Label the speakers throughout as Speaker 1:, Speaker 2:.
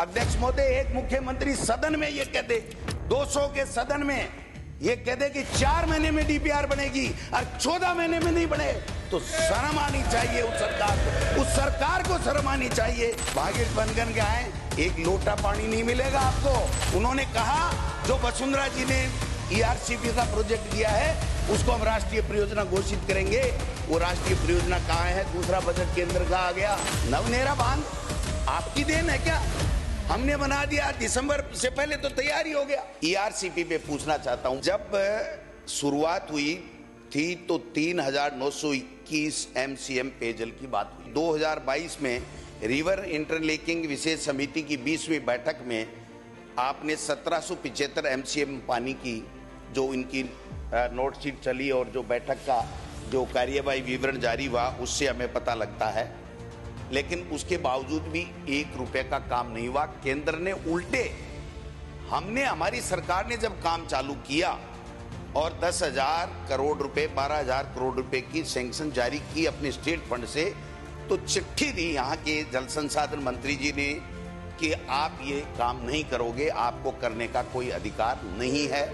Speaker 1: अध्यक्ष महोदय, एक मुख्यमंत्री सदन में ये कहते, 200 के सदन में ये कहते कि 4 महीने में डीपीआर बनेगी और 14 महीने में नहीं बने, तो शर्म आनी चाहिए उस सरकार को। उस सरकार को शर्म आनी चाहिए। भागीरथ बनकर के आए, एक लोटा पानी नहीं मिलेगा आपको। उन्होंने कहा जो वसुंधरा जी ने ईआरसीपी का प्रोजेक्ट दिया है उसको हम राष्ट्रीय परियोजना घोषित करेंगे। वो राष्ट्रीय परियोजना कहाँ है? दूसरा बजट केंद्र का आ गया। नवनेरा बांध आपकी देन है क्या? हमने बना दिया, दिसंबर से पहले तो तैयारी हो गया। ईआरसीपी पे पूछना चाहता हूं, जब शुरुआत हुई थी तो 3921 एमसीएम पेयजल की बात हुई। 2022 में रिवर इंटरलिंकिंग विशेष समिति की 20वीं बैठक में आपने 1775 एमसीएम पानी की जो इनकी नोट शीट चली और जो बैठक का जो कार्यवाही विवरण जारी हुआ उससे हमें पता लगता है, लेकिन उसके बावजूद भी 1 रुपए का काम नहीं हुआ। केंद्र ने उल्टे, हमारी सरकार ने जब काम चालू किया और 10,000 करोड़ रुपए 12,000 करोड़ रुपए की सैंक्शन जारी की अपने स्टेट फंड से, तो चिट्ठी दी यहाँ के जल संसाधन मंत्री जी ने कि आप ये काम नहीं करोगे, आपको करने का कोई अधिकार नहीं है।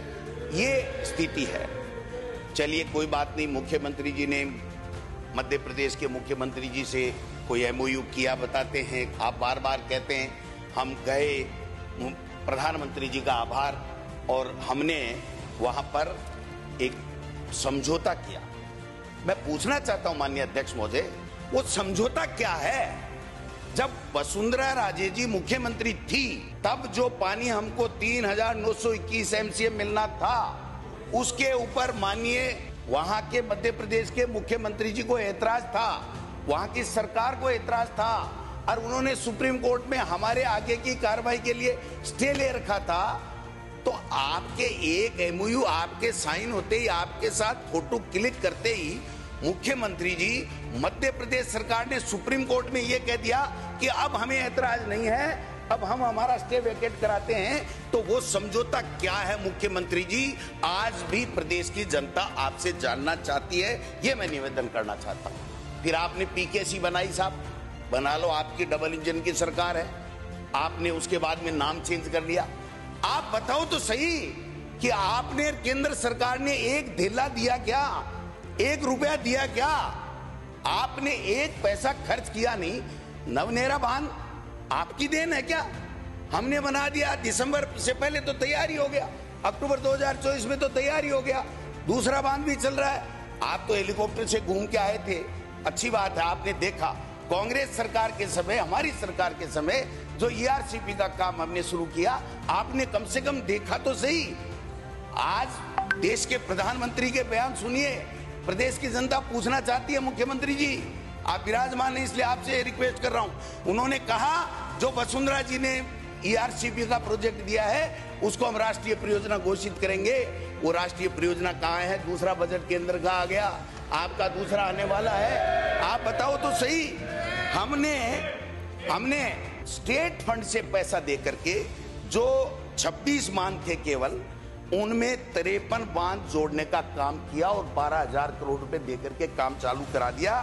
Speaker 1: ये स्थिति है। चलिए कोई बात नहीं, मुख्यमंत्री जी ने मध्य प्रदेश के मुख्यमंत्री जी से कोई एमओयू किया बताते हैं। आप बार बार कहते हैं हम गए, प्रधानमंत्री जी का आभार, और हमने वहां पर एक समझौता किया। मैं पूछना चाहता हूं माननीय अध्यक्ष महोदय, वो समझौता क्या है? जब वसुंधरा राजे जी मुख्यमंत्री थी तब जो पानी हमको 3921 एमसीएम मिलना था उसके ऊपर माननीय वहां के मध्य प्रदेश के मुख्यमंत्री जी को ऐतराज था, वहां की सरकार को ऐतराज था, और उन्होंने सुप्रीम कोर्ट में हमारे आगे की कार्रवाई के लिए स्टे ले रखा था। तो आपके एक एमओयू आपके साइन होते ही, आपके साथ फोटो क्लिक करते ही मुख्यमंत्री जी, मध्य प्रदेश सरकार ने सुप्रीम कोर्ट में यह कह दिया कि अब हमें ऐतराज नहीं है, अब हम हमारा स्टे वेकेट कराते हैं। तो वो समझौता क्या है मुख्यमंत्री जी? आज भी प्रदेश की जनता आपसे जानना चाहती है, ये मैं निवेदन करना चाहता हूं। फिर आपने पीकेसी बनाई, साहब बना लो, आपकी डबल इंजन की सरकार है, आपने उसके बाद में नाम चेंज कर लिया। आप बताओ तो सही कि आपने, केंद्र सरकार ने एक ढेला दिया क्या? 1 रुपया दिया क्या? आपने 1 पैसा खर्च किया नहीं। नवनेरा बांध आपकी देन है क्या? हमने बना दिया, दिसंबर से पहले तो तैयारी हो गया, अक्टूबर 2024 में तो तैयारी हो गया, दूसरा बांध भी चल रहा है। आप तो हेलीकॉप्टर से घूम के आए थे, अच्छी बात है, आपने देखा। कांग्रेस सरकार के समय, हमारी सरकार के समय जो ईआरसीपी का काम हमने शुरू किया, आपने कम से कम देखा तो सही। आज देश के प्रधानमंत्री के बयान सुनिए, प्रदेश की जनता पूछना चाहती है। मुख्यमंत्री जी आप विराजमान हैं, इसलिए आपसे रिक्वेस्ट कर रहा हूं। उन्होंने कहा जो वसुंधरा जी ने ईआरसीपी का प्रोजेक्ट दिया है उसको हम राष्ट्रीय परियोजना घोषित करेंगे। वो राष्ट्रीय परियोजना कहाँ है? दूसरा बजट केंद्र का आ गया, आपका दूसरा आने वाला है। आप बताओ तो सही। हमने स्टेट फंड से पैसा दे करके जो 26 बांध थे केवल, उनमें 53 बांध जोड़ने का काम किया और 12,000 करोड़ रुपए देकर के काम चालू करा दिया,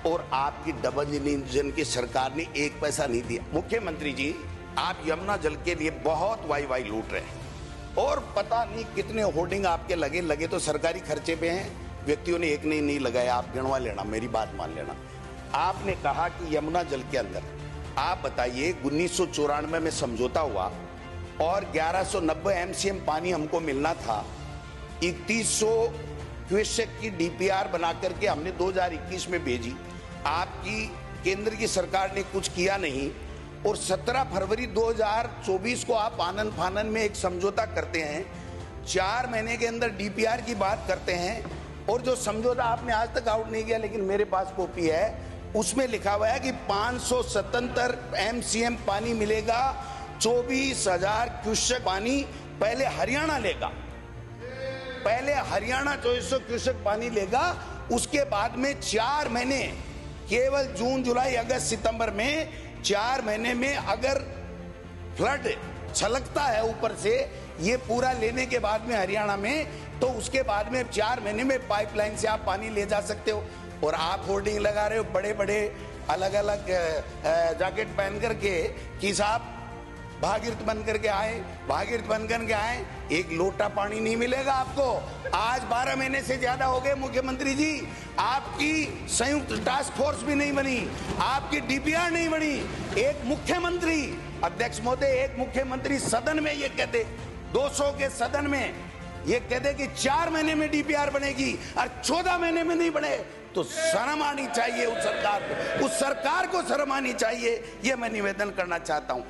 Speaker 1: और आपकी डबल इंजन की सरकार ने 1 पैसा नहीं दिया। मुख्यमंत्री जी आप यमुना जल के लिए बहुत वाई लूट रहे हैं, और पता नहीं कितने होर्डिंग आपके लगे तो सरकारी खर्चे पे हैं, व्यक्तियों ने एक नहीं लगाया। आप गिनवा लेना, मेरी बात मान लेना। आपने कहा कि यमुना जल के अंदर, आप बताइए 1994 में समझौता हुआ और 1190 एमसीएम पानी हमको मिलना था। 3100 क्यूसेक की डीपीआर बना करके हमने 2021 में भेजी। आपकी केंद्र की सरकार ने कुछ किया नहीं, और 17 फरवरी 2024 को आप आनन फानन में एक समझौता करते हैं, 4 महीने के अंदर डीपीआर की बात करते हैं, और जो समझौता आपने आज तक आउट नहीं किया, लेकिन मेरे पास कॉपी है, उसमें लिखा हुआ है कि 577 एमसीएम पानी मिलेगा, 24,000 क्यूसेक पानी पहले हरियाणा लेगा, पहले हरियाणा 2400 क्यूसेक पानी लेगा। उसके बाद में 4 महीने, केवल जून जुलाई अगस्त सितंबर में 4 महीने में अगर फ्लड छलकता है ऊपर से, ये पूरा लेने के बाद में हरियाणा में, तो उसके बाद में 4 महीने में पाइपलाइन से आप पानी ले जा सकते हो। और आप होर्डिंग लगा रहे हो बड़े बड़े अलग अलग जैकेट पहन करके कि साहब भागीरथ बन करके आए, एक लोटा पानी नहीं मिलेगा आपको। आज 12 महीने से ज्यादा हो गए मुख्यमंत्री जी, आपकी संयुक्त टास्क फोर्स भी नहीं बनी, आपकी डीपीआर नहीं बनी। एक मुख्यमंत्री, अध्यक्ष महोदय, एक मुख्यमंत्री सदन में ये कहते, 200 के सदन में ये कहते कि 4 महीने में डीपीआर बनेगी और 14 महीने में नहीं बने, तो शर्म आनी चाहिए उस सरकार को, शर्म आनी चाहिए। ये मैं निवेदन करना चाहता हूं।